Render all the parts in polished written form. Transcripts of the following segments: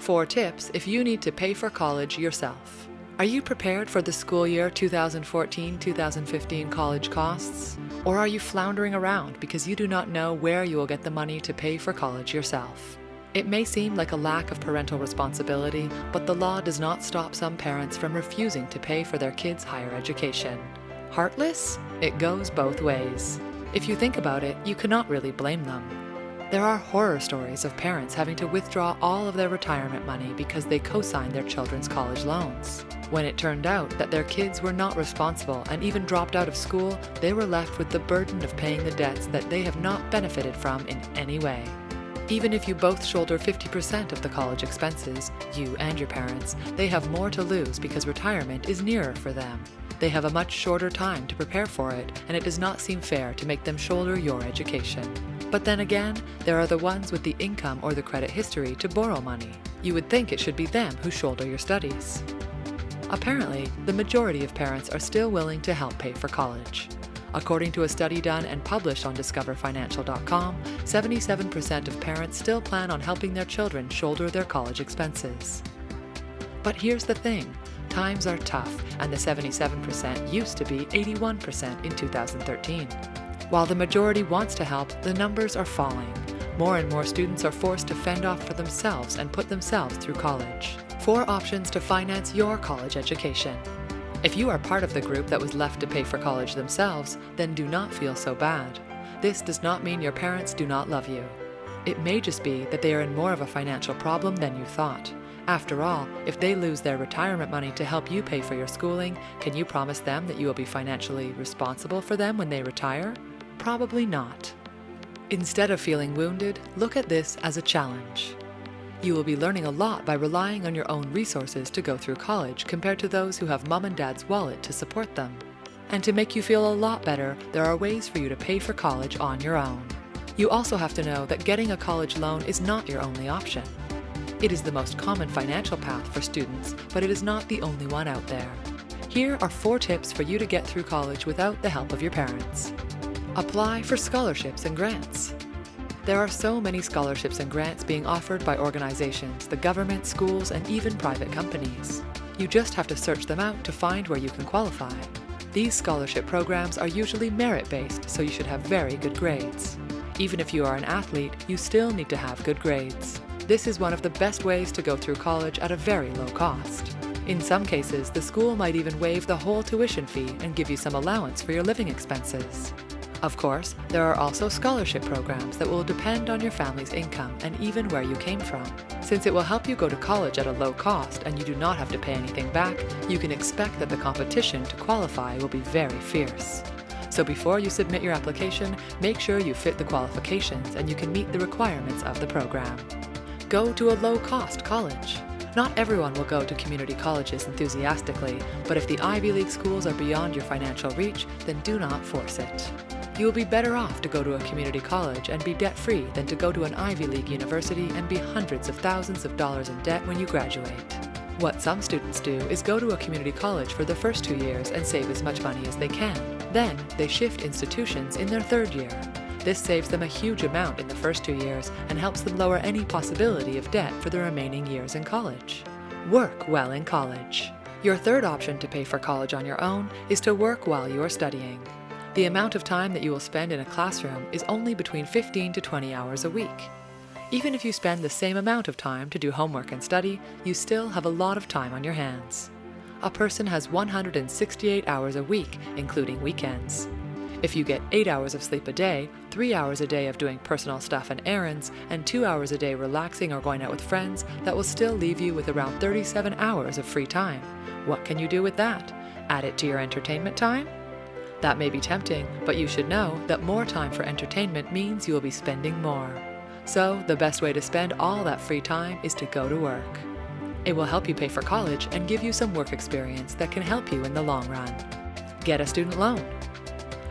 4 tips if you need to pay for college yourself. Are you prepared for the school year 2014-2015 college costs? Or are you floundering around because you do not know where you will get the money to pay for college yourself? It may seem like a lack of parental responsibility, but the law does not stop some parents from refusing to pay for their kids' higher education. Heartless? It goes both ways. If you think about it, you cannot really blame them. There are horror stories of parents having to withdraw all of their retirement money because they co-signed their children's college loans. When it turned out that their kids were not responsible and even dropped out of school, they were left with the burden of paying the debts that they have not benefited from in any way. Even if you both shoulder 50% of the college expenses, you and your parents, they have more to lose because retirement is nearer for them. They have a much shorter time to prepare for it, and it does not seem fair to make them shoulder your education. But then again, there are the ones with the income or the credit history to borrow money. You would think it should be them who shoulder your studies. Apparently, the majority of parents are still willing to help pay for college. According to a study done and published on discoverfinancial.com, 77% of parents still plan on helping their children shoulder their college expenses. But here's the thing, times are tough, and the 77% used to be 81% in 2013. While the majority wants to help, the numbers are falling. More and more students are forced to fend off for themselves and put themselves through college. 4 options to finance your college education. If you are part of the group that was left to pay for college themselves, then do not feel so bad. This does not mean your parents do not love you. It may just be that they are in more of a financial problem than you thought. After all, if they lose their retirement money to help you pay for your schooling, can you promise them that you will be financially responsible for them when they retire? Probably not. Instead of feeling wounded, look at this as a challenge. You will be learning a lot by relying on your own resources to go through college compared to those who have mom and dad's wallet to support them. And to make you feel a lot better, there are ways for you to pay for college on your own. You also have to know that getting a college loan is not your only option. It is the most common financial path for students, but it is not the only one out there. Here are 4 tips for you to get through college without the help of your parents. Apply for scholarships and grants. There are so many scholarships and grants being offered by organizations, the government, schools, and even private companies. You just have to search them out to find where you can qualify. These scholarship programs are usually merit-based, so you should have very good grades. Even if you are an athlete, you still need to have good grades. This is one of the best ways to go through college at a very low cost. In some cases, the school might even waive the whole tuition fee and give you some allowance for your living expenses. Of course, there are also scholarship programs that will depend on your family's income and even where you came from. Since it will help you go to college at a low cost and you do not have to pay anything back, you can expect that the competition to qualify will be very fierce. So before you submit your application, make sure you fit the qualifications and you can meet the requirements of the program. Go to a low-cost college. Not everyone will go to community colleges enthusiastically, but if the Ivy League schools are beyond your financial reach, then do not force it. You will be better off to go to a community college and be debt-free than to go to an Ivy League university and be hundreds of thousands of dollars in debt when you graduate. What some students do is go to a community college for the first 2 years and save as much money as they can. Then, they shift institutions in their 3rd year. This saves them a huge amount in the first 2 years and helps them lower any possibility of debt for the remaining years in college. Work while in college. Your 3rd option to pay for college on your own is to work while you are studying. The amount of time that you will spend in a classroom is only between 15 to 20 hours a week. Even if you spend the same amount of time to do homework and study, you still have a lot of time on your hands. A person has 168 hours a week, including weekends. If you get 8 hours of sleep a day, 3 hours a day of doing personal stuff and errands, and 2 hours a day relaxing or going out with friends, that will still leave you with around 37 hours of free time. What can you do with that? Add it to your entertainment time? That may be tempting, but you should know that more time for entertainment means you will be spending more. So, the best way to spend all that free time is to go to work. It will help you pay for college and give you some work experience that can help you in the long run. Get a student loan.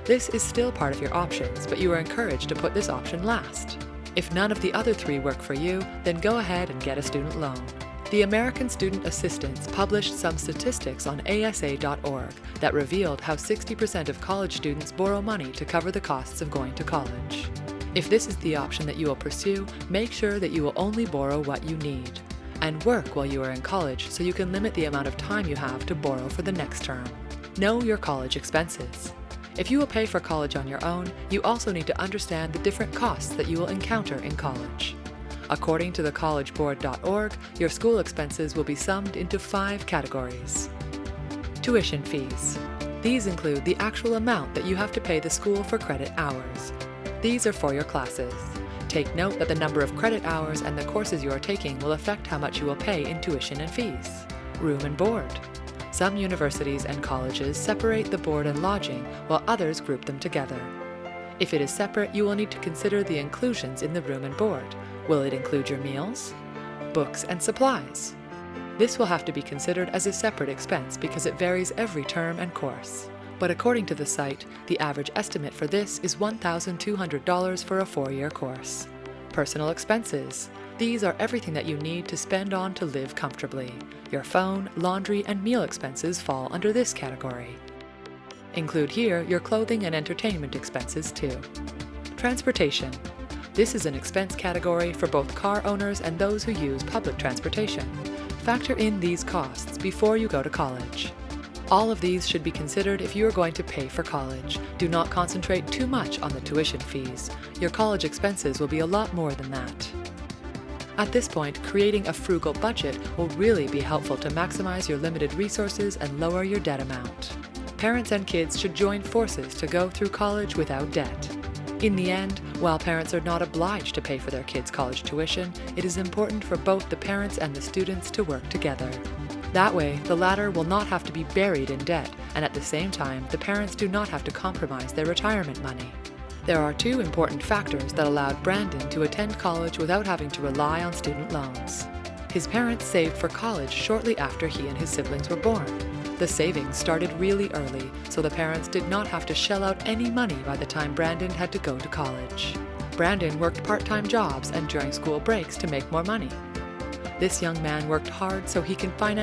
This is still part of your options, but you are encouraged to put this option last. If none of the other 3 work for you, then go ahead and get a student loan. The American Student Assistance published some statistics on ASA.org that revealed how 60% of college students borrow money to cover the costs of going to college. If this is the option that you will pursue, make sure that you will only borrow what you need. and work while you are in college so you can limit the amount of time you have to borrow for the next term. Know your college expenses. If you will pay for college on your own, you also need to understand the different costs that you will encounter in college. According to thecollegeboard.org, your school expenses will be summed into 5 categories. Tuition fees. These include the actual amount that you have to pay the school for credit hours. These are for your classes. Take note that the number of credit hours and the courses you are taking will affect how much you will pay in tuition and fees. Room and board. Some universities and colleges separate the board and lodging, while others group them together. If it is separate, you will need to consider the inclusions in the room and board. Will it include your meals, books, and supplies? This will have to be considered as a separate expense because it varies every term and course. But according to the site, the average estimate for this is $1,200 for a 4-year course. Personal expenses. These are everything that you need to spend on to live comfortably. Your phone, laundry, and meal expenses fall under this category. Include here your clothing and entertainment expenses too. Transportation. This is an expense category for both car owners and those who use public transportation. Factor in these costs before you go to college. All of these should be considered if you are going to pay for college. Do not concentrate too much on the tuition fees. Your college expenses will be a lot more than that. At this point, creating a frugal budget will really be helpful to maximize your limited resources and lower your debt amount. Parents and kids should join forces to go through college without debt. In the end, while parents are not obliged to pay for their kids' college tuition, it is important for both the parents and the students to work together. That way, the latter will not have to be buried in debt, and at the same time, the parents do not have to compromise their retirement money. There are 2 important factors that allowed Brandon to attend college without having to rely on student loans. His parents saved for college shortly after he and his siblings were born. The savings started really early, so the parents did not have to shell out any money by the time Brandon had to go to college. Brandon worked part-time jobs and during school breaks to make more money. This young man worked hard so he can finance